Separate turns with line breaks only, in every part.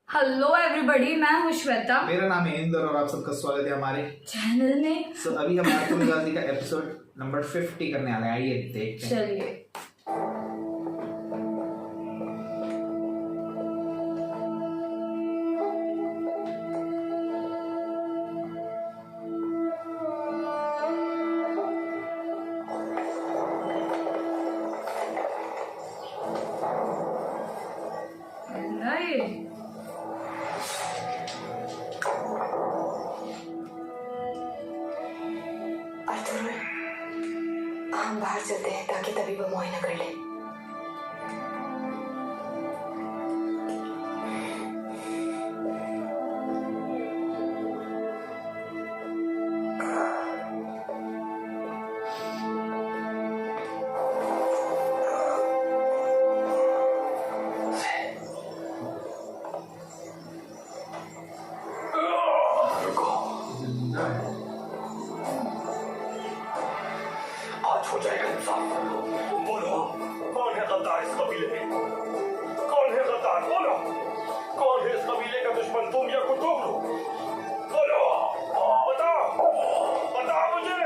Hello everybody, मैं हूँ श्वेता।
मेरा नाम है इंदर और आप सबका स्वागत है हमारे
चैनल में।
अभी हम आतुल गाजी का एपिसोड नंबर 50 करने वाले हैं। आइए देखते हैं।
चलिए।
हम बाहर चलते हैं ताकि तभी वो मुआयना कर ले।
हो जाएगा इंसाफ। बोलो, कौन है गद्दार इस कबीले में? कौन है गद्दार? बोलो, कौन है इस कबीले का दुश्मन, तुम या कुतुब लोग? बोलो, बताओ, बताओ मुझे,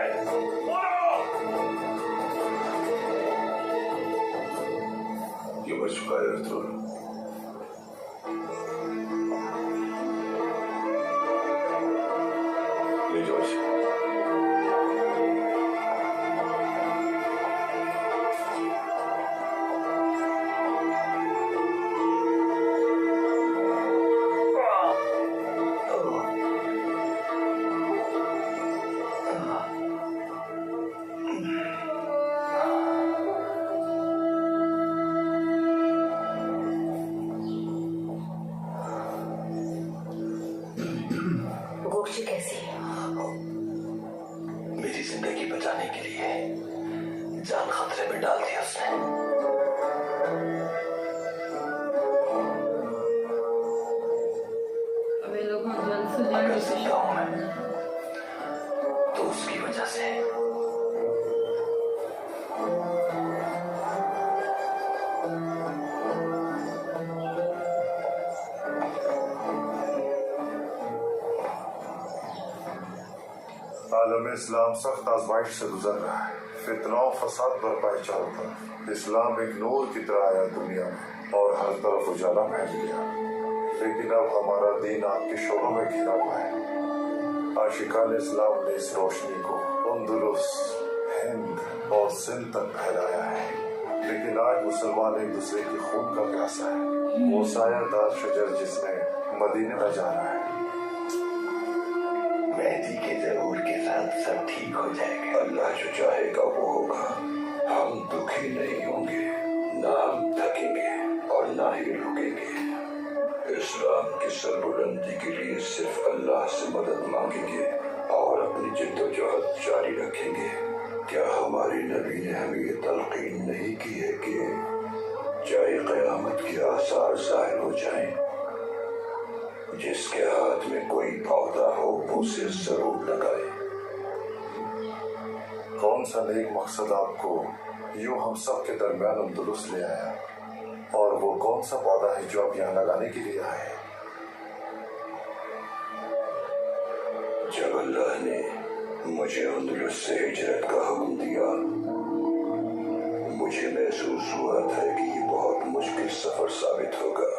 बोलो। ये मर चुका है अर्तुल। ले जाओ इसे।
गोक्षी कैसी है?
मेरी जिंदगी बचाने के लिए जान खतरे में डाल दिया उसने।
अब ये लोग जल्द से
अगर
जल्द
जिंदा हूं मैं तो उसकी वजह से।
आलम इस्लाम सख्त आजमाइश से गुजर रहा है। फितना और फसाद बरपा है चारों तरफ। इस्लाम एक नूर की तरह आया दुनिया में और हर तरफ उजाला फैल गया, लेकिन अब हमारा दीन आग के शोरों में घिरा हुआ है। आशिकान इस्लाम ने इस रोशनी को अंदलुस, हिंद और सिंध तक फैलाया है, लेकिन आज मुसलमान एक दूसरे की खून का प्यासा है। वो सायादार शजर जिसने मदीने में जाना है।
मेहदी के जरूर के साथ सब ठीक हो जाएगा। अल्लाह जो चाहेगा वो होगा। हम दुखी नहीं होंगे, ना हम थकेंगे और ना ही रुकेंगे। इस्लाम की सरबुलंदी के लिए सिर्फ अल्लाह से मदद मांगेंगे और अपनी जिद्दोजहद जारी रखेंगे। क्या हमारे नबी ने हमें ये तलकीन नहीं की है कि चाहे क़यामत के आसार ज़ाहिर हो जाएं, जिसके हाथ में कोई पौधा हो वो उसे जरूर लगाए।
कौन सा नेक मकसद आपको यूं हम सब के दरमियान अंदलुस ले आया, और वो कौन सा पौधा है जो आप यहाँ लगाने के लिए आए?
जब अल्लाह ने मुझे अंदलुस से हिजरत का हुक्म दिया, मुझे महसूस हुआ था कि ये बहुत मुश्किल सफर साबित होगा।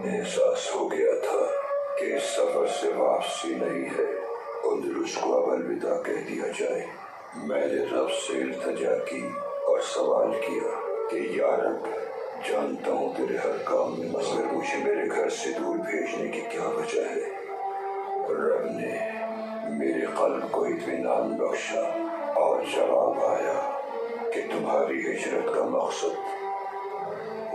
एहसास हो गया था कि इस सफर से वापसी नहीं है। अंदलुस को अब अलविदा कह दिया जाए। मैंने रब से इल्तिजा की और सवाल किया कि या रब, जानता हूँ तेरे हर काम में, मगर मुझे मेरे घर से दूर भेजने की क्या वजह है? रब ने मेरे कल्ब को इत्मीनान बख्शा और जवाब आया कि तुम्हारी हिजरत का मकसद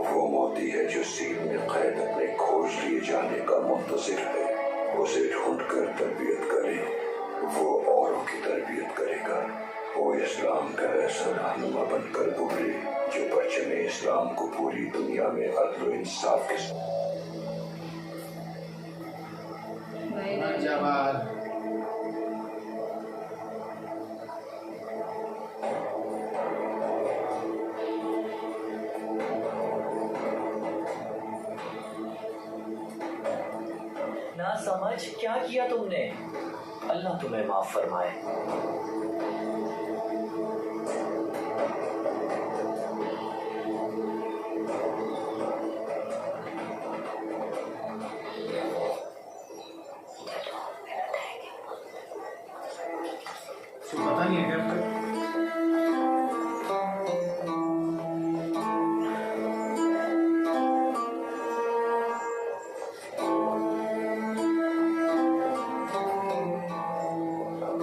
वो मोती है जो सील में कैद अपने खोज लिए जाने का मुंतजिर है। उसे ढूंढ कर तरबियत करे, वो औरों की तरबियत करेगा। वो इस्लाम का ऐसा रहनुमा बनकर उभरे जो परचमे इस्लाम को पूरी दुनिया में अदल व इंसाफ के
जवाब
ना समझ क्या किया तुमने? अल्लाह तुम्हें माफ फरमाए।
तो पता नहीं है क्या आपको?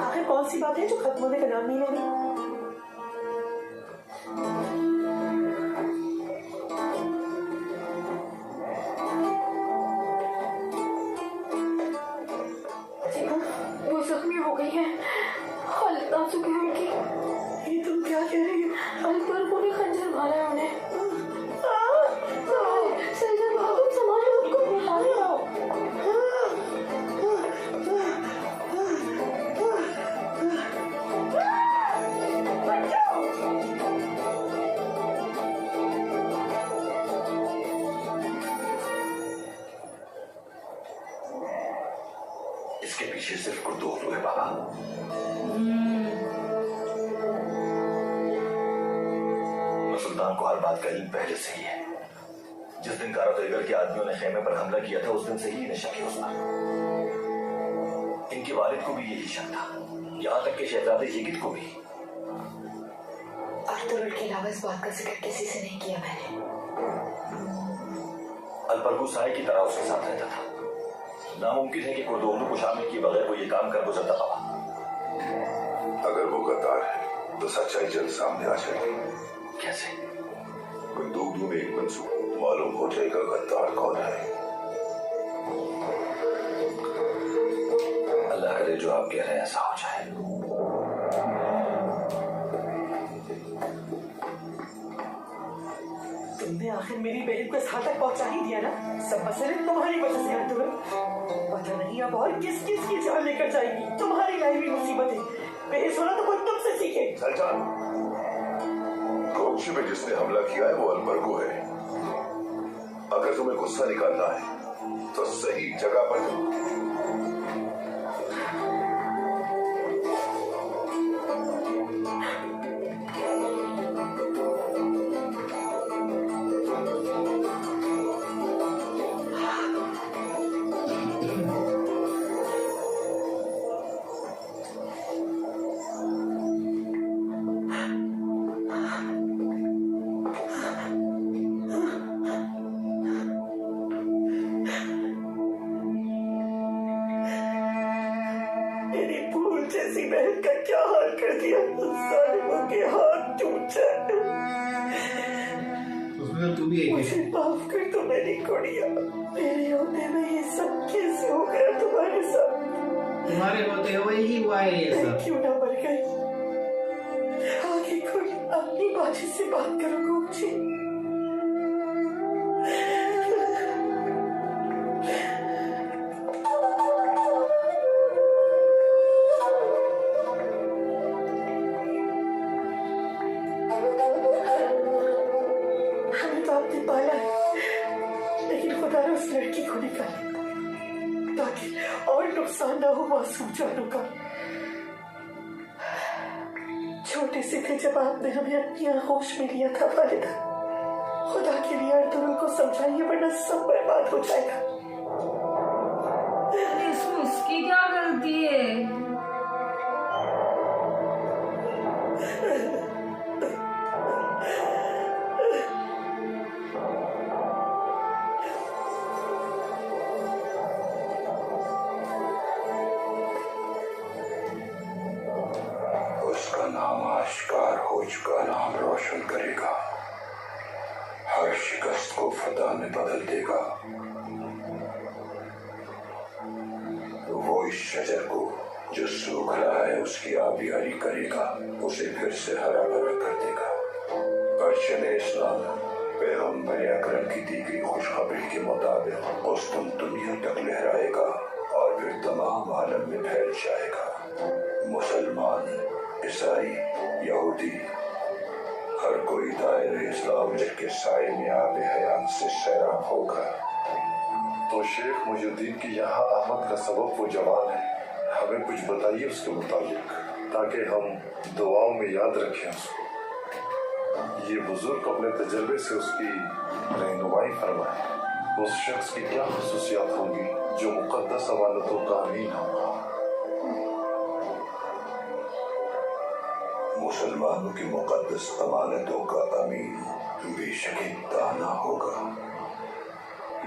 आखिर कौन सी बात है जो खत्म होने का नाम नहीं ले रही?
वो जख्मी हो गई है, हालत नाजुक है उनकी।
ये तुम क्या कह रही हो?
अकबर को भी खंजर मारा है उन्हें। सैयद बाबू संभालो उनको, निकाले आओ।
इसके पीछे सिर्फ कुर्दोलू है बाबा।
सुल्तान को हर बात का इल्म पहले से ही है। जिस दिन कारा तरीगर के आदमियों ने खेमे पर हमला किया था उस दिन से ही इन्हें शक है उस पर। इनके वालिद को भी यही शक था, यहाँ तक कि शहजादे यगिद को भी।
आर्थर के अलावा इस बात का जिक्र किसी से नहीं किया मैंने।
अलबरगू साई की तरह उसके साथ रहता था। नामुमकिन है कि कुर्दोलू को शामिल किए बगैर वो ये काम कर गुजरता बाबा।
अगर वो गद्दार है तो सच्चाई जल्द सामने आ जाएगी।
कैसे?
बंदूक में एक मंसूब मालूम हो जाएगा गद्दार कौन है।
अल्लाह करे जो आप कह रहे हैं ऐसा हो जाए।
तुमने आखिर मेरी बहन को इस हाल तक पहुंचा ही दिया ना। सब मसले तुम्हारी वजह से आते हुए। पता नहीं अब और किस किस की जान लेकर जाएगी। तुम्हारी लाई हुई मुसीबत है। बेहस होना तो कोई तुमसे सीखे।
सल्तान, कोची में जिसने हमला किया है वो अलबरगू है। अगर तुम्हें गुस्सा निकालना है तो सही जगह पर जाओ।
मेरी फूल जैसी बहन का क्या हाल कर दिया। जालिमों के हाथ टूट जाए।
उसमें तो तू भी एक
मुझे
है।
माफ कर दो मेरी कुड़िया। मेरे होते में ये सब कैसे हो गया तुम्हारे साथ?
तुम्हारे होते हुए ही हुआ है ये
मैं
सब।
क्यों ना मर गई? आगे कोई अपनी बाजी से बात करो कोची। हमें तो आपने पाला है, लेकिन खुदा ने उस लड़की को निकाला ताकि और नुकसान ना हो मासूम जानों का। छोटे से थे जब आपने हमें अपनी आगोश में लिया था वालिदा। खुदा के लिए अर्तुगरुल को समझाइए वरना सब बर्बाद हो जाएगा।
इसमें उसकी क्या गलती है?
उसका नाम आश्कार हो चुका नाम रोशन करेगा। हर शिकस्त को फतह में बदल देगा। वो इस शजर को जो सूख रहा है उसकी आबियारी करेगा, उसे फिर से हरा भरा कर देगा। परचम इस्लाम पैगंबर अकरम की दी गई खुशखबरी के मुताबिक उस्तुन दुनिया तक लहराएगा और फिर तमाम आलम में फैल जाएगा। मुसलमान, ईसाई, यहूदी, हर कोई दायरे इस्लाम के साए में आब हयात से सैराब होगा।
तो शेख मुजुद्दीन की यहाँ आमद का सबब वो जवान है, हमें कुछ बताइए उसके मुताबिक, ताकि हम दुआओं में याद रखें उसको। ये बुजुर्ग अपने तजर्बे से उसकी रहनुमाई फरमाए। उस शख्स की क्या खुसूसियात होंगी जो मुकद्दस अमानतों का अमीन होगा?
मुसलमानों की मुकद्दस अमानतों का अमीन बेशक एक दाना होगा,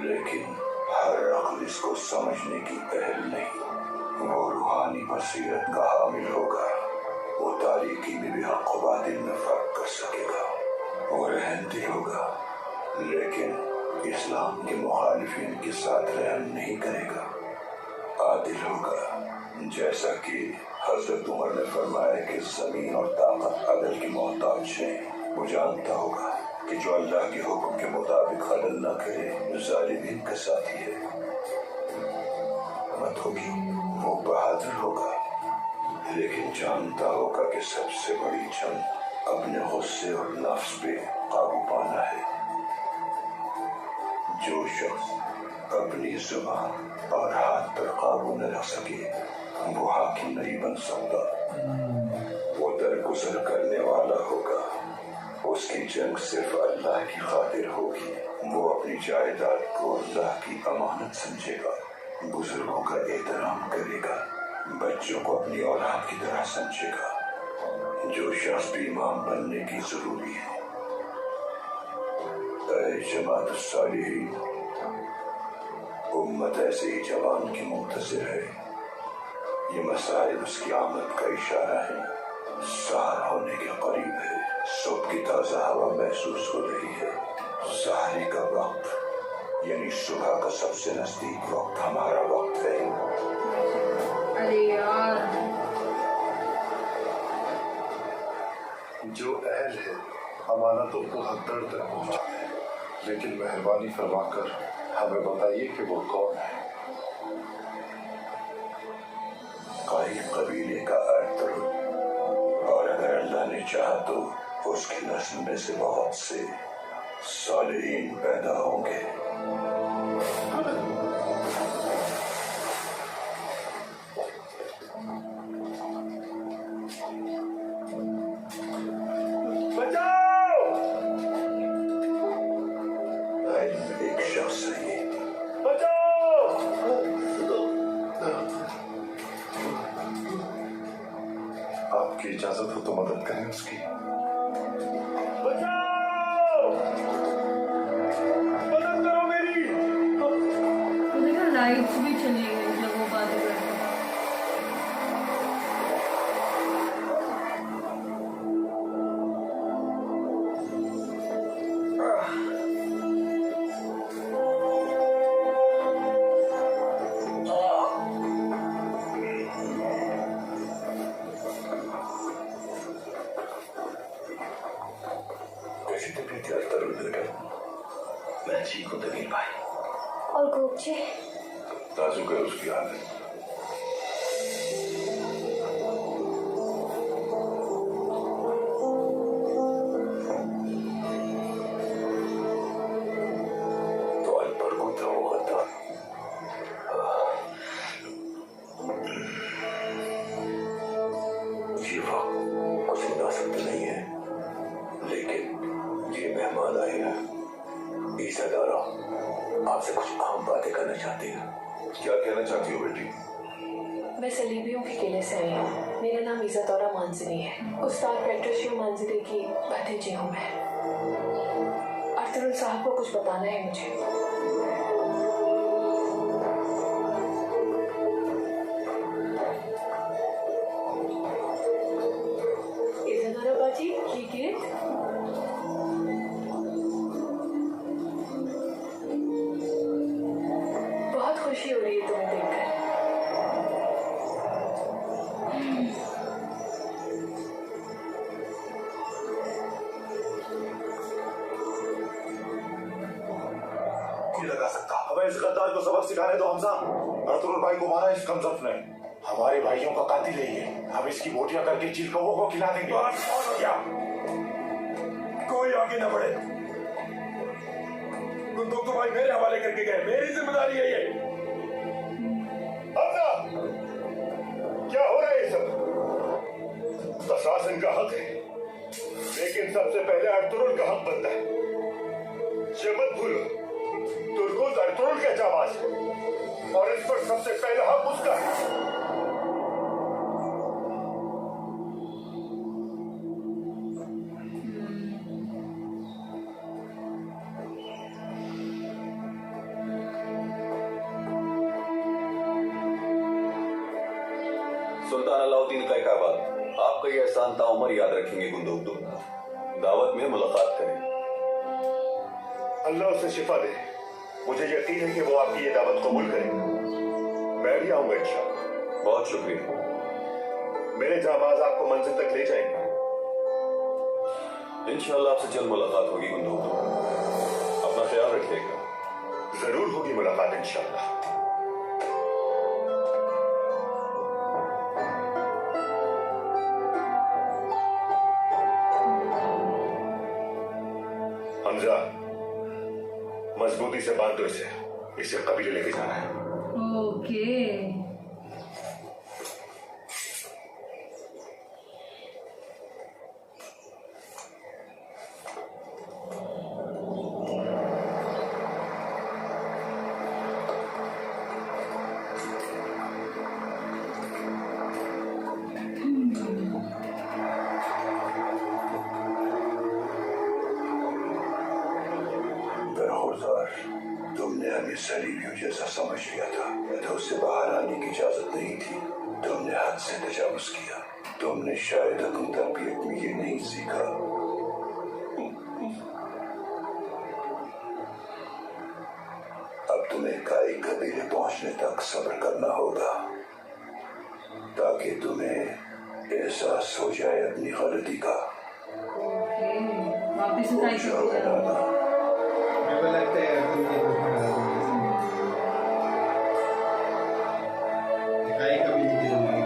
लेकिन हर अक्ल इसको समझने की अहल नहीं। वो रूहानी बसीरत का हामिल होगा, वो तारीकी में भी हक़ व बातिल में फर्क कर सकेगा। वो रहमती होगा, लेकिन इस्लाम के मुखालिफिन के साथ रहम नहीं करेगा। आदिल होगा, जैसा कि हजरत उमर ने फरमाया कि जमीन और ताकत अदल की मोहताज है। वो जानता होगा कि जो अल्लाह के हुक्म के मुताबिक खलल न करे जालिमीन का साथी है। मत होगी, वो बहादुर होगा, लेकिन जानता होगा कि सबसे बड़ी जंग अपने गुस्से और नफ्स पे काबू पाना है। जो शख्स अपनी जुबान और हाथ पर काबू न रख सके वो हाकिम नहीं बन सकता। वो दरगुजर करने वाला होगा, उसकी जंग सिर्फ अल्लाह की खातिर होगी। वो अपनी जायदाद को अल्लाह की अमानत समझेगा, बुजुर्गों का एहतराम करेगा, बच्चों को अपनी औलाद की तरह समझेगा। जो शख्स भी इमाम बनने की जरूरी है, जमात सालिहीन, उम्मत ऐसे ही जवान की मुंतज़िर है। ये मसाइल उसकी आमद का इशारा है, सहर होने के करीब है, सुबह की ताज़ा हवा महसूस हो रही है। सहरी का वक्त यानी सुबह का सबसे नजदीक वक्त हमारा वक्त है।
अरे यार,
जो अहल है अमानतों को हद तक पहुँचाए, लेकिन मेहरबानी फरमाकर हमें बताइए कि वो कौन है?
कई कबीले का अर्तुल, और अगर अल्लाह ने चाहा तो उसकी नस्ल में से बहुत से सालिहीन पैदा होंगे। एक शख्स है ये,
आपकी इजाजत हो तो मदद करें उसकी।
देखा लाइट्स भी चली गई जब वो बात कर रहे थे।
कैसी तबीयत है अख्तरुल बेगम? मैं ठीक हूँ तमीर भाई।
और गोपचे
नाजुक है उसकी हालत। तो अनपढ़ को था वो गद्दार। ये वक्त कुछ मुनासिब नहीं है, लेकिन ये मेहमान आए हैं। ईसादारा आपसे कुछ आम बातें करना चाहती हूँ। क्या कहना चाहती हो बेटी?
मैं सलीबियों के किले से आई हूँ। मेरा नाम इज़ादौरा मांजरी है। उस्ताद पेट्रोशियो मांजरी की भतीजी हूँ मैं। अर्तुल साहब को कुछ बताना है मुझे। इज़ादौरा बाजी, ये गिफ्ट बहुत खुशी हो रही है तुम्हें देखकर।
नहीं लगा सकता। हमें इस गद्दार को सबक सिखाने दो हमजा। अर्तुल भाई को मारा इस कमजोर ने, हमारे भाइयों का कातिल है ये। हम इसकी बोटियां करके चील कौवों को खिला देंगे। क्या कोई आगे न बढ़े।
गुंदोक तो भाई मेरे हवाले करके गए, मेरी जिम्मेदारी है ये।
हमजा, क्या हो रहा है ये सब? प्रशासन का हक है, लेकिन सबसे पहले अर्तुरुल का हक बनता है। ये मत भूलो, तुर्गुस अर्तुरुल का जाबाज है और इस पर सबसे पहला हक उसका है।
सुल्तान अलाउद्दीन का इकाबाद, आपका यह एहसान ताउमर याद रखेंगे गुंदोक। दावत में मुलाकात करें।
अल्लाह उसे शिफा दे। मुझे यकीन है कि वो आपकी ये दावत कबूल करेंगे। मैं भी आऊंगा इंशाअल्लाह।
बहुत शुक्रिया।
मेरे जाबाज आपको मंजिल तक ले जाएंगे।
इंशाअल्लाह आपसे जल्द मुलाकात होगी गुंदोक। अपना ख्याल रखिएगा।
जरूर होगी मुलाकात इंशाअल्लाह। हमजा, मजबूती से बांध दो इसे कबीले लेके जाना है।
ओके।
बरखुरदार, तुमने हमें सलीबियों जैसा समझ लिया था, तो उससे बाहर आने की इजाजत नहीं थी। तुमने हद से तजावुज किया। तुमने शायद अपनी तरबियत में ये नहीं सीखा। अब तुम्हें काई कबीले पहुंचने तक सब्र करना होगा, ताकि तुम्हें एहसास हो जाए अपनी गलती का।
ओके, वापस उठाई
जाओ बनाना।
मेरे को लगता है तुम ये धोखा डाल दोगे। काई कबीले की जिंदगी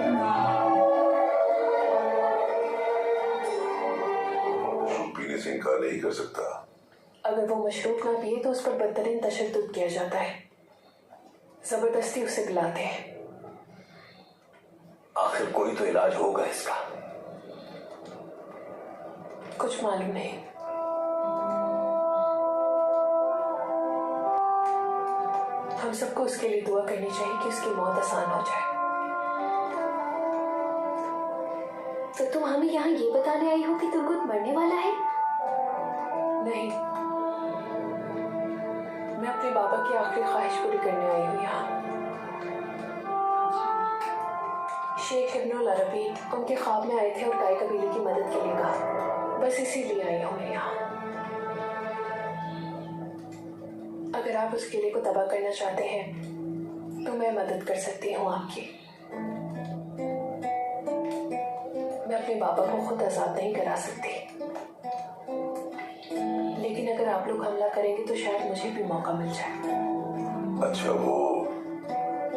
तुम पीने से इनकार नहीं कर सकता।
अगर वो मशरूब ना पिए तो उस पर बदतरीन तशद्दुद किया जाता है, जबरदस्ती उसे पिलाते हैं।
आखिर कोई तो इलाज होगा इसका।
कुछ मालूम नहीं। हम सबको उसके लिए दुआ करनी चाहिए कि उसकी मौत आसान हो जाए।
तो तुम हमें यहाँ ये बताने आई हो कि तुर्गुत मरने वाला है?
नहीं, मैं अपने बाबा की आखिरी ख्वाहिश पूरी करने आई हूँ यहाँ। शेख इब्नुल अरबी उनके ख्वाब में आए थे और काई कबीले की मदद के लिए कहा। बस इसीलिए आई हूँ मैं यहाँ। अगर आप उस किले को तबाह करना चाहते हैं तो मैं मदद कर सकती हूँ आपकी। मैं अपने बाबा को खुद आजाद नहीं करा सकती, लेकिन अगर आप लोग हमला करेंगे तो शायद मुझे भी मौका मिल जाए।
अच्छा, वो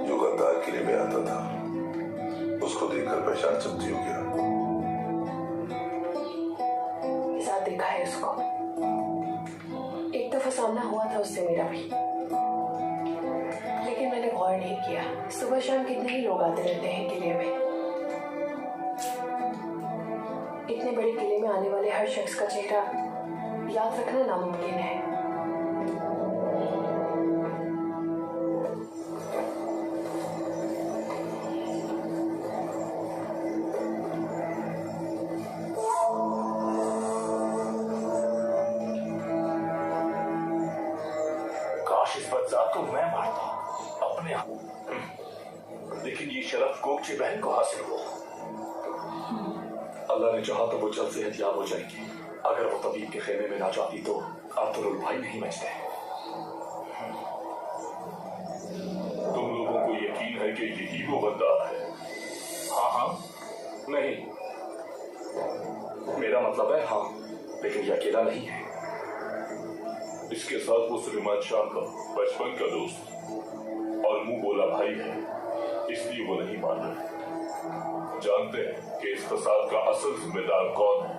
जो गद्दार किले में आता था, उसको देखकर पहचान सकती हो क्या?
साथ देखा है उसको। एक दफा सामना हुआ था उससे मेरा भी, लेकिन मैंने गौर नहीं किया। सुबह शाम कितने ही लोग आते रहते हैं किले में। इतने बड़े किले में आने वाले हर शख्स का चेहरा याद रखना नामुमकिन है।
काश इस बदजात को मैं मारता अपने आप, लेकिन ये शरफ गोगची बहन को हासिल हो। अल्लाह ने चाहा तो वो जल्द सेहतयाब हो जाएगी। अगर वो तबीब के खेमे में ना जाती तो अर्तुरुल भाई नहीं बचते। तुम लोगों को यकीन है कि यही वो गद्दार है? हाँ, नहीं, मेरा मतलब है हाँ, लेकिन ये अकेला नहीं है। इसके साथ वो सुलेमान शाह का बचपन का दोस्त और मुंह बोला भाई है, इसलिए वो नहीं माना। जानते हैं कि इस फसाद का असल जिम्मेदार कौन है?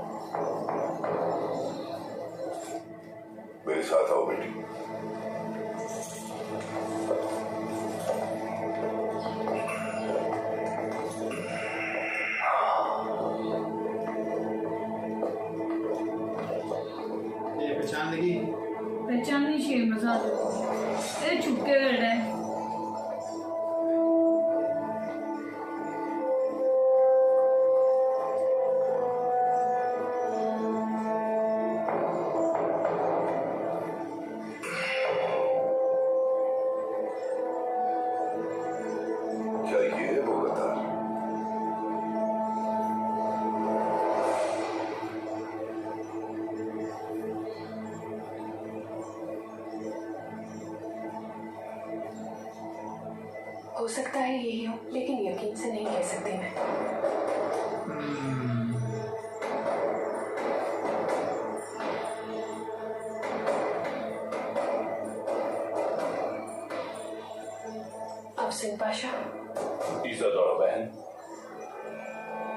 मेरे साथ आओ बेटी।
हो सकता है यही हो, लेकिन यकीन से नहीं कह सकती मैं। अफसन पाशा,
इज़ादौरा बहन,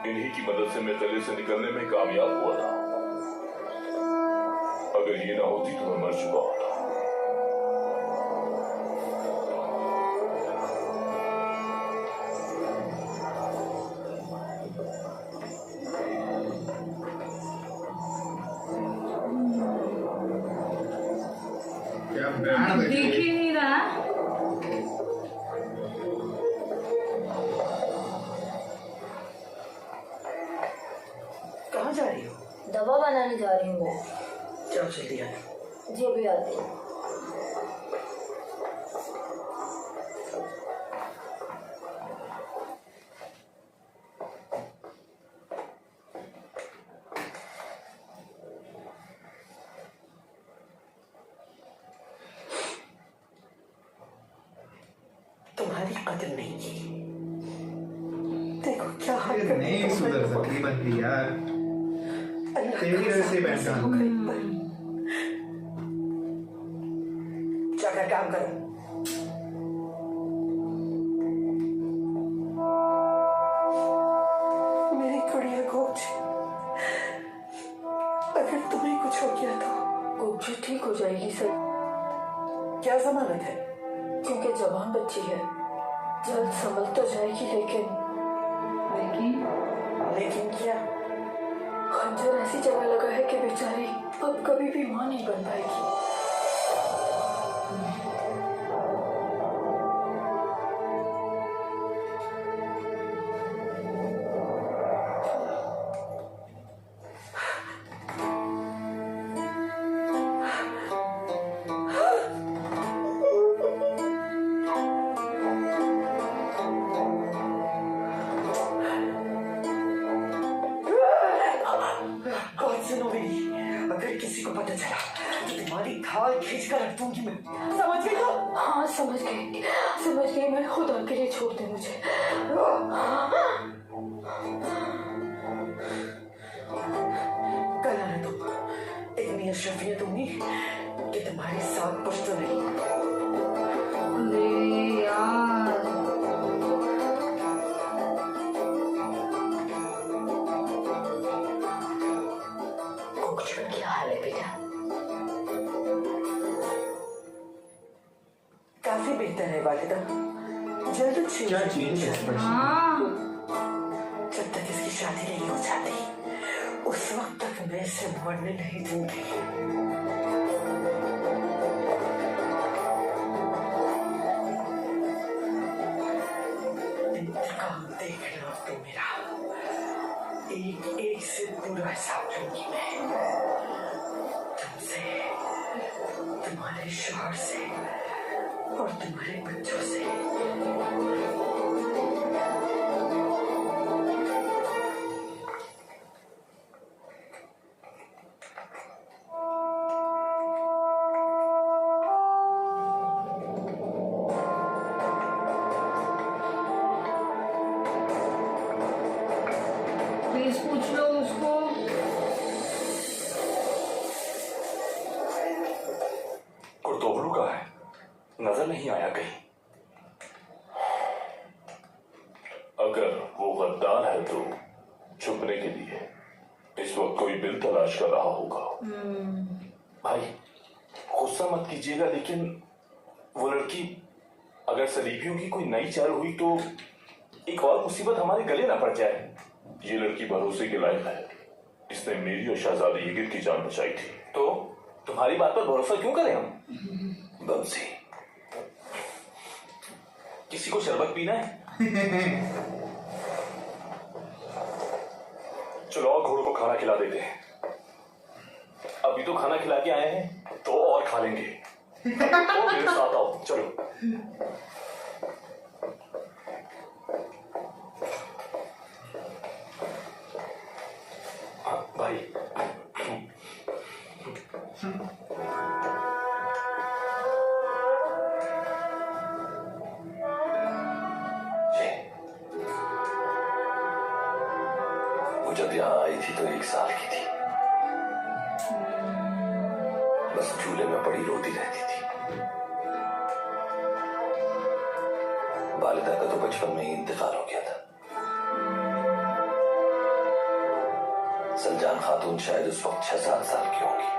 इन्हीं की मदद से मैं किले से निकलने में कामयाब हुआ था। अगर ये ना होती तो मैं मर चुका होता।
क्या बैंड बज
दिख
रही
ही
है।
नहीं रहा।
कहाँ जा रही हो?
दवा बनाने जा रही हूँ मैं।
चलो जल्दी आना।
जी अभी आती हूँ।
तुम्हारी कदर नहीं की। देखो क्या हाल
ये
कर
नहीं
दिया
सुधर
तुमने।
सकती बंदी यार।
अल्लाह
तेरी
का
वजह से
कसम,
बैंड
ऐसे
गाना।
हो गई पर। जाकर काम करो। मेरी कुड़िया गोच, अगर तुम्हें कुछ हो गया तो
गोपजू ठीक हो जाएगी सर,
क्या जमानत है?
क्योंकि जवान बच्ची है। जल्द संभल तो जाएगी, लेकिन
लेकिन क्या?
खंजर ऐसी जगह लगा है कि बेचारी अब कभी भी मां नहीं बन पाएगी।
बात सुनो मेरी, अगर किसी को पता चला तो तुम्हारी खाल खींच कर रख दूंगी मैं। समझ गई तो?
हाँ समझ गई मैं। खुदा के लिए छोड़ दे मुझे।
कल आना तुम, इतनी अशरफियत दूंगी कि तुम्हारी साथ पुश्त नहीं।
अरे यार,
कुछ क्या हाल है बेटा? काफी बेहतर है वालिदा, जल्द अच्छी
क्या
हो जाएगी
चीज है
इंशाल्लाह।
बच्ची?
हाँ
जब तक इसकी शादी नहीं हो जाती उस वक्त तक मैं इसे मरने नहीं दूंगी। इंतकाम देख लो तुम मेरा, एक एक से पूरा हिसाब लूंगी मैं। तुमसे, तुम्हारे शौहर से और तुम्हारे बच्चों से।
प्लीज पूछ लो उसको।
कुर्तोबलू का है, नजर नहीं आया कहीं। अगर वो गद्दार है तो छुपने के लिए इस वक्त कोई बिल तलाश कर रहा होगा। भाई गुस्सा मत कीजिएगा, लेकिन वो लड़की अगर सलीबियों की कोई नई चाल हुई तो एक और मुसीबत हमारे गले ना पड़ जाए। ये लड़की भरोसे के लायक है, इसने मेरी और शहजादे यगित की जान बचाई थी। तो तुम्हारी बात पर भरोसा क्यों करें हम? बंसी, किसी को शरबत पीना है? चलो और घोड़ों को खाना खिला देते हैं। अभी तो खाना खिला के आए हैं तो और खा लेंगे। और मेरे साथ आओ, चलो। हाँ, भाई
जब यहाँ आई थी तो 1 साल की थी। बस झूले में पड़ी रोती रहती थी। वालिदा का तो बचपन में ही इंतकाल हो गया था। सलजान खातून शायद उस वक्त 6-7 साल की होंगी।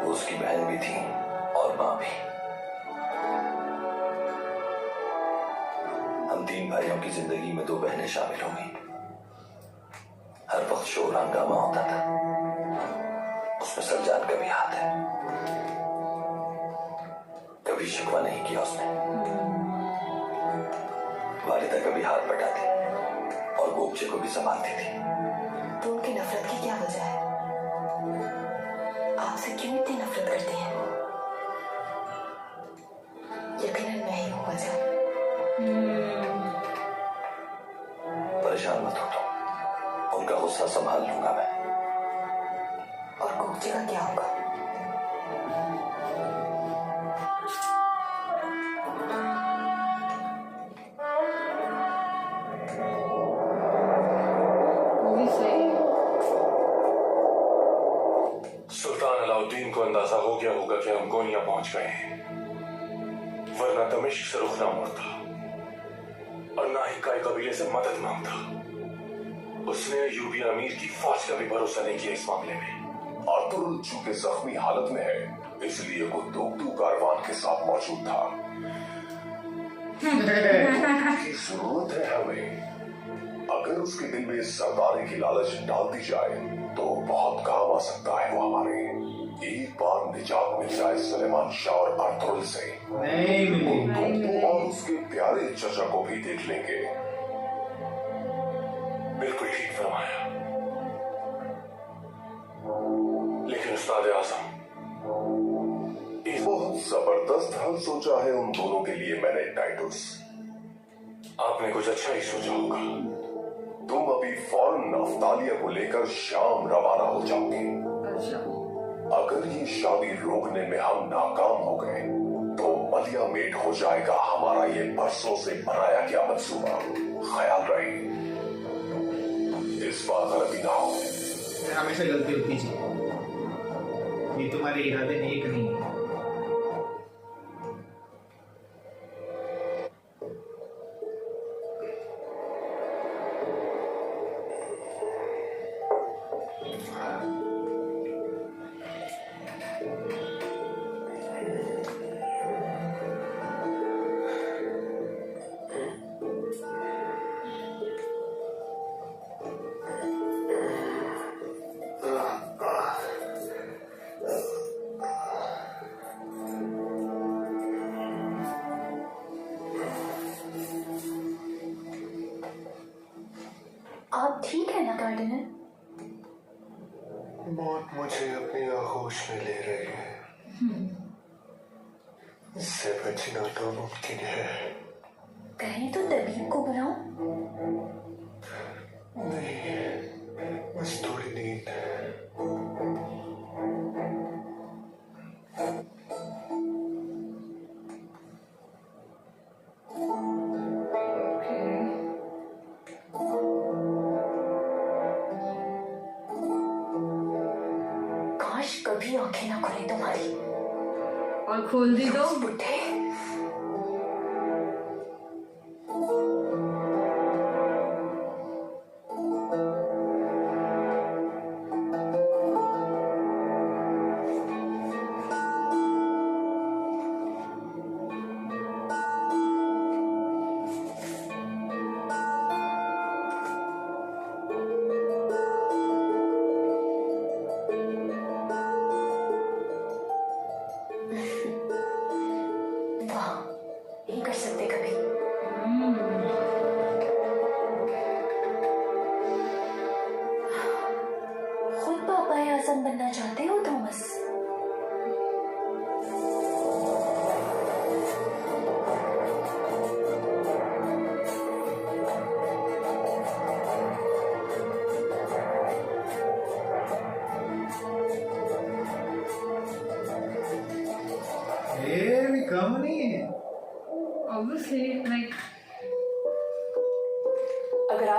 वो उसकी बहन भी थी और माँ भी। हम 3 भाइयों की जिंदगी में 2 बहनें शामिल हो गई। हर वक्त शोर हंगामा होता था, उसमें सलजान का भी हाथ है। कभी शिकवा नहीं किया उसने। वालिदा का भी हाथ बटाती और गोपचे को भी संभालती थी।
तो उनकी नफरत की क्या वजह है? आपसे क्यों इतनी नफरत करती हैं? यकीनन मैं ही हूँ वजह।
परेशान मत हो तुम, उनका गुस्सा संभाल लूंगा मैं।
और गोपचे का क्या होगा?
सुल्तान अलाउद्दीन को अंदाजा हो गया होगा कि हम गोनिया पहुंच गए हैं, वरना दमिश्क से रुख ना मुड़ता और ना ही काई कबीले से मदद मांगता। उसने अय्यूबी अमीर की फौज का भी भरोसा नहीं किया इस मामले में।
आर्तुरुल चूंकि जख्मी हालत में है, इसलिए वो दुगदू कारवान के साथ मौजूद था। की जरूरत है हमें। अगर उसके दिल में सरदारी की लालच डाल दी जाए तो बहुत काम आ सकता है वो हमारे। एक बार निजात मिल जाए सुलेमान शाह और आर्तुरुल से, दुगदू और उसके प्यारे चचा को भी देख लेंगे।
बिल्कुल ठीक फरमाया। लेकिन उस्ताद आज़म,
बहुत जबरदस्त हल सोचा है उन दोनों के लिए मैंने, टाइटस।
आपने कुछ अच्छा ही सोचा होगा।
तुम अभी फौरन अफ्तालिया को लेकर शाम रवाना हो जाओगे। अगर ये शादी रोकने में हम नाकाम हो गए तो मलिया मेट हो जाएगा हमारा ये बरसों से बनाया गया मंसूबा। ख्याल रहे इस बार गलती ना हो।
हमेशा गलती होती है, ये तुम्हारे इरादे नेक नहीं है।
आप ठीक है ना गार्डनर?
मौत मुझे अपनी आगोश में ले रही है। इससे बचना तो मुमकिन है।
कहीं तो तबीब को बुलाऊं?
नहीं, बस थोड़ी नींद।
काश कभी आंखें ना खुले तुम्हारी।
और खोल दी तो
बुढ़े।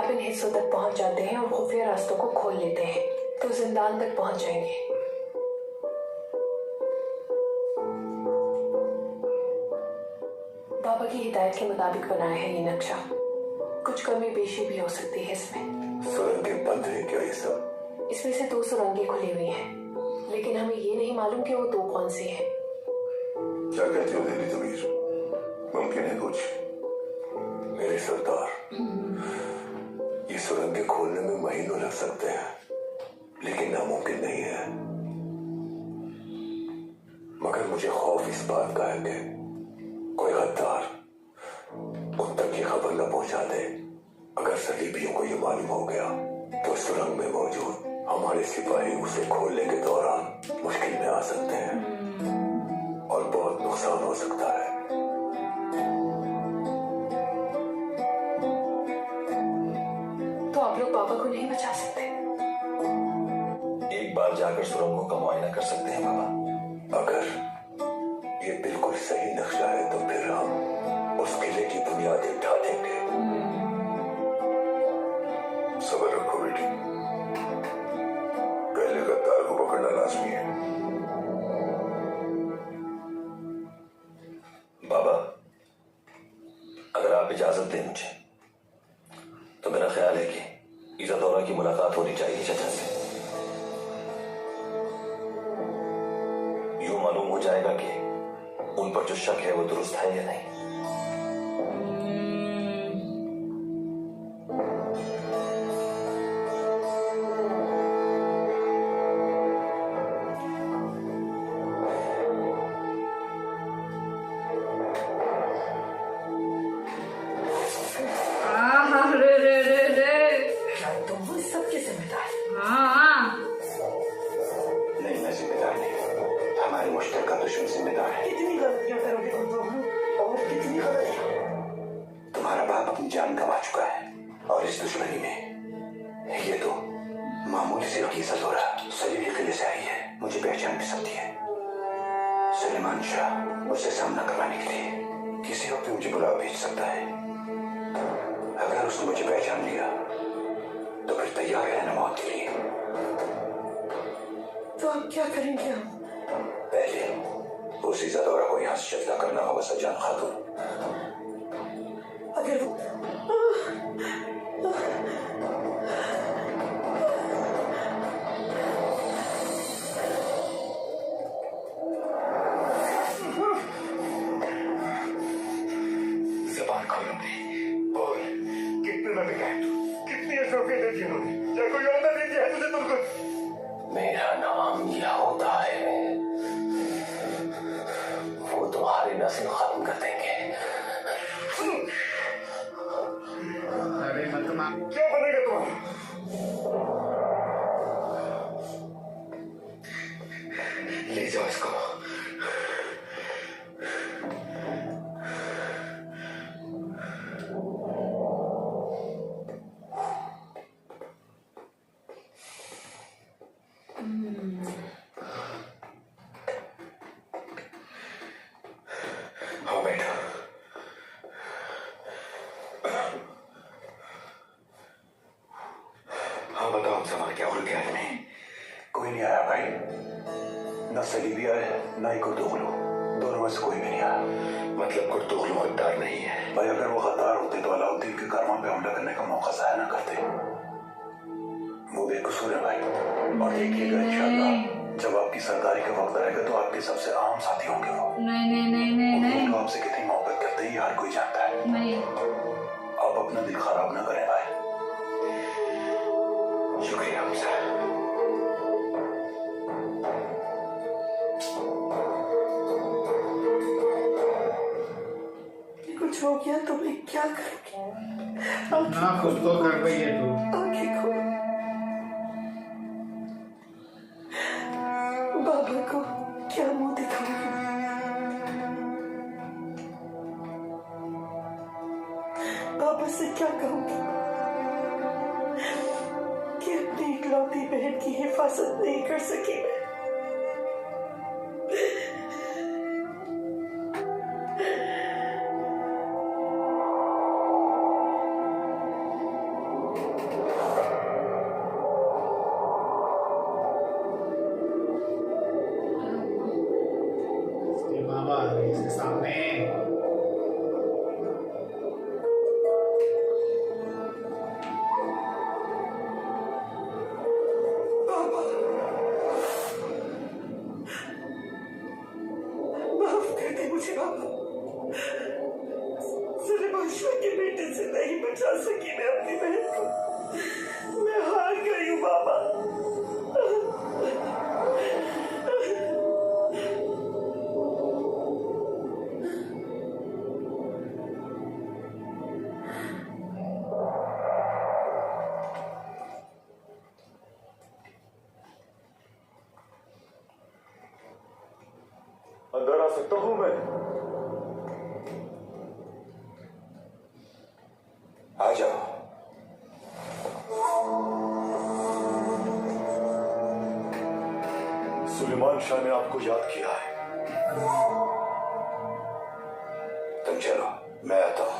आप इन हिस्सों तक पहुंच जाते हैं और खुफिया रास्तों को खोल लेते हैं तो जिंदान तक पहुंच जाएंगे। बाबा की हिदायत के मुताबिक बनाया है ये नक्शा। कुछ कमी पेशी भी हो सकती है इसमें।
सुरंगें बंद है क्या ये सब?
इसमें से 2 सुरंगें खुली हुई हैं, लेकिन हमें ये नहीं मालूम कि वो 2 कौन सी हैं।
क्या कहती हो देवी तमीर? मुमकिन है कुछ? मेरे सरदार, ये सुरंगें खोलने में महीनों लग सकते हैं, लेकिन नामुमकिन नहीं है। मगर मुझे खौफ इस बात का है कि कोई गद्दार उन तक ये खबर न पहुंचा दे। अगर सलीबियों को ये मालूम हो गया तो सुरंग में मौजूद हमारे सिपाही उसे खोलने के दौरान मुश्किल में आ सकते हैं और बहुत नुकसान हो सकता है।
तो आप लोग बाबा को नहीं बचा सकते?
एक बार जाकर सुरंगों का मुआयना कर सकते हैं बाबा।
अगर ये बिल्कुल सही नक्शा है तो फिर हम उस किले की बुनियादें ढा देंगे। सब्र रखो बेटी, पहले गद्दार को पकड़ना लाजमी है।
बाबा, अगर आप इजाजत दें मुझे तो मेरा ख्याल है कि इज़ादौरा की मुलाकात होनी चाहिए चाचा से। यूं मालूम हो जाएगा कि उन पर जो शक है वो दुरुस्त है या नहीं।
क्या तुम वो सबके जिम्मेदार?
हाँ,
नहीं, मैं जिम्मेदार नहीं, हमारे मुश्तरका दुश्मन जिम्मेदार है।
कितनी गलतियां करोगे तुम दोनों, और कितनी गलतियां?
तुम्हारा बाप अपनी जान गंवा चुका है और इस दुश्मनी में ये तो मामूली सी हकीकत हो रहा। सलीबी किले से आई है, मुझे पहचान भी सकती है। सलेमान शाह मुझसे सामना करवाने के लिए किसी वक्त भी मुझे बुला भेज सकता है। अगर उसने मुझे पहचान लिया तो फिर तैयार रहना मौत के लिए।
तो अब क्या करेंगे हम?
पहले उस इज़ादौरा को यहाँ से जब्त करना होगा सज्जान खातून।
अगर वो
जबान खोल दे, बोल कितने में बिका है तू? कितनी अशरफियत दे दी उन्होंने? क्या कोई औदा दे दिया है तुझे तुमको? मेरा नाम यहूदा है, वो तुम्हारी नस्ल खत्म कर देंगे।
अरे मत मार।
क्या बनेगा तुम्हारा? ले जाओ इसको। आओ बैठो। हाँ बताओ, हमसे हमारे क्या हो गया में? कोई नहीं आया भाई, न सलीबी आए न ही कुर्तुगलू, दोनों में से कोई भी नहीं आया। मतलब कुर्तुगलू गद्दार नहीं है? भाई अगर वो गद्दार होते तो अलाउद्दीन के कारवां पे हमला करने का मौका ज़ाया ना करते। वो बेकसूर है भाई, और देखिएगा इंशाअल्लाह जब आपकी सरदारी का वक्त आएगा तो आपके सबसे आम साथी होंगे वो।
नहीं
वो आपसे कितनी मोहब्बत करते हैं ये हर कोई जानता है।
नहीं।
आप अपना दिल खराब ना करें भाई। शुक्रिया हमजा।
कुछ हो गया तो मैं क्या करूँगी?
ना खुद को कर रही है तू।
आंखें खोल। बाबा को क्या मुंह दिखाऊंगी? बाबा से क्या कहूंगी कि अपनी इकलौती बहन की हिफाजत नहीं कर सकी? बचा सकी मैं अपनी बहन को। मैं हार गई हूँ बाबा।
अंदर आ सकता हूँ मैं?
आ जाओ।
सुलेमान शाह ने आपको याद किया है।
तुम चलो, मैं आता हूँ।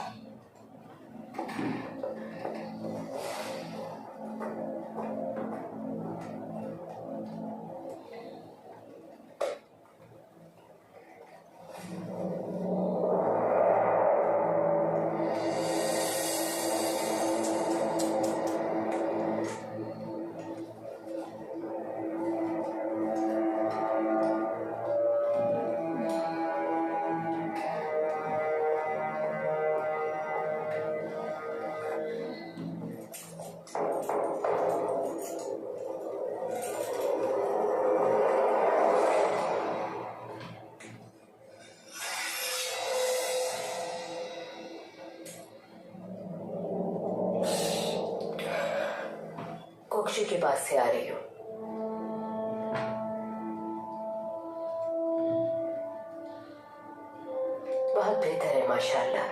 कोक्षी के पास से आ रही हूँ। बहुत बेहतर है माशाल्लाह।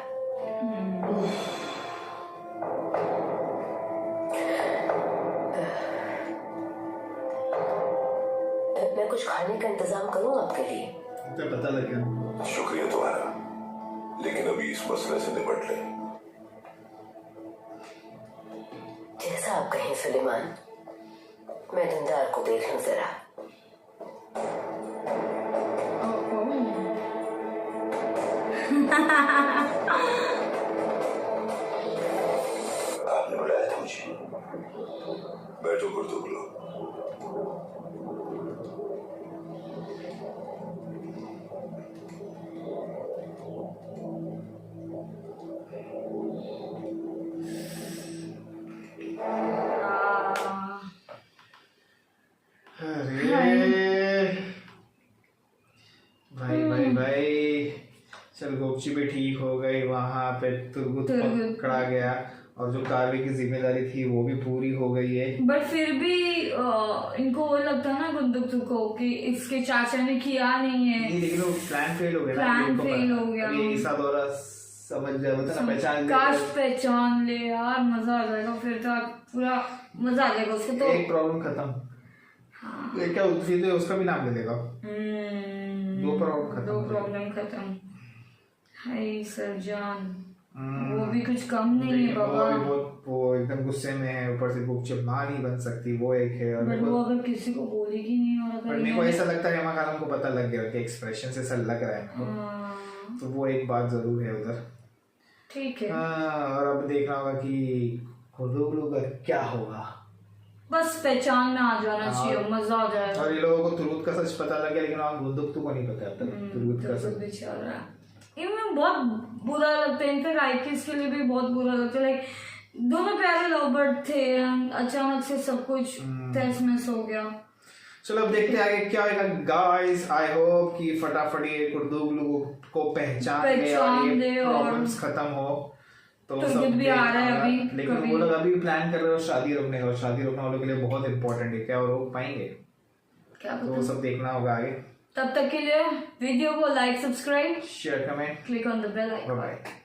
मैं कुछ खाने का इंतजाम करूँ आपके लिए?
तो पता लग गया।
शुक्रिया तुम्हारा, लेकिन अभी इस मसले से निपट लें।
जैसा आप कहें सुलेमान। मैं धंधार को देख लूं जरा।
आपने बुलाया था मुझे? बैठो गुर्दुगलो।
भाई चल गोपची भी ठीक हो गई, वहां पे तुर्गुत पकड़ा गया और जो कार्रवाई की जिम्मेदारी थी वो भी पूरी हो गई है।
बट फिर भी इनको वो लगता है ना गुंदुक को कि इसके चाचा ने किया नहीं है।
लेकिन वो प्लान फेल हो गया।
प्लान फेल हो गया।
ये ईसा दौरा समझ जाए ना, पहचान ले।
काश पहचान ले यार, मजा आ जाएगा फिर तो, पूरा मजा आ जाएगा उसको। तो
एक प्रॉब्लम खत्म। हाँ। क्या तो उसका भी नाम ले देगा। दो प्रॉब्लम खत्म।
हाय सरजान, वो भी कुछ कम नहीं है बाबा।
वो एकदम गुस्से में है, ऊपर से गुपचुप मां नहीं बन सकती, वो एक है। और
वो अगर किसी को बोलेगी नहीं, और अगर
मेरे को ऐसा लगता है मां को पता लग गया कि एक्सप्रेशन से ऐसा लग रहा है, तो वो एक बात जरूर है उधर।
ठीक है।
और अब देखना होगा कि खुदुगलू का क्या होगा।
बस पहचान में आ जाना चाहिए, मजा आ जाएगा।
और ये लोगों को तुरुत का सच पता लग गया, लेकिन वहाँ गुंदुक को नहीं पता था तुरुत का सच।
बेचारा इनमें बहुत बुरा लगता है, इनफैक्ट आईकिस के लिए भी बहुत बुरा लगता है। लाइक दोनों प्यारे लव बर्ड थे, अचानक से सब कुछ तहस नहस हो गया।
चलो अब देखते हैं आगे क्या होगा गाइस। आई होप कि फटाफट ये कुर्दुगलू को पहचान ले और ये प्रॉब्लम्स खत्म हो। तो सब
भी आ रहा है अभी,
लेकिन वो लोग अभी प्लान कर रहे हो शादी रोकने का, और शादी रोकने वालों के लिए बहुत इंपॉर्टेंट है। क्या वो रोक पाएंगे?
क्या
तो वो सब देखना होगा आगे।
तब तक के लिए वीडियो को like, subscribe,
share, comment,
click on the bell icon.
Bye bye.